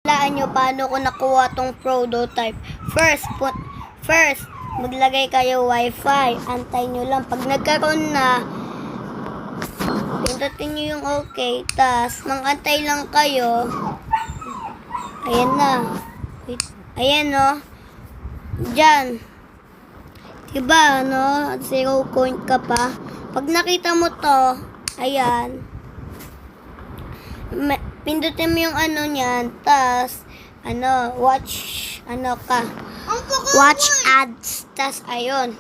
Laan nyo paano ko nakuha tong prototype. First, maglagay kayo wifi. Antay nyo lang. Pag nagkaroon na, pindutin nyo yung okay. Tas, mangantay lang kayo. Ayan na. Wait. Ayan, no. Diyan. Diba, no? 0 point ka pa. Pag nakita mo to, ayan. Pindutin mo yung ano niyan. Tas, watch ads. Tas, ayun.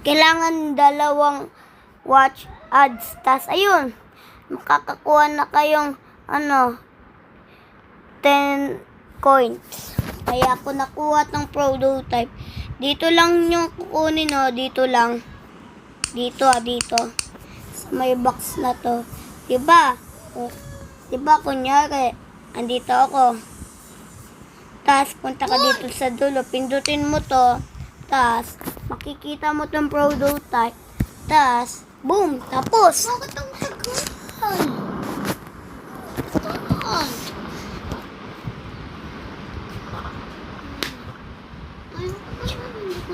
Kailangan 2 watch ads. Tas, ayun. Makakakuha na kayong, 10 coins. Kaya ako nakuha ng prototype. Dito lang yung kukunin, no? Dito lang. Dito. Sa may box na to. Diba? Diba, kunyari, andito ako. Tas, punta ka dito sa dulo. Pindutin mo to. Tas, makikita mo tong prototype. Tas, boom! Tapos! Bakit ang tagal?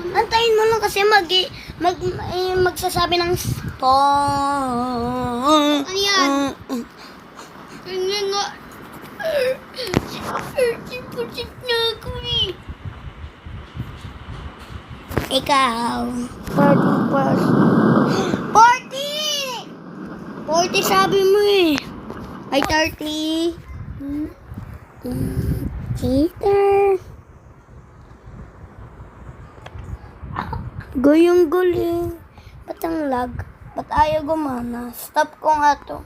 Antayin mo lang kasi magsasabi ng spawn. Ano yan? Ganyan nga. 30% na ako eh. Ikaw. 40! 40 sabi mo eh. Ay, 30. Cheater. Goyong galing. Ba't ang lag? Ba't ayaw gumana? Stop ko nga to.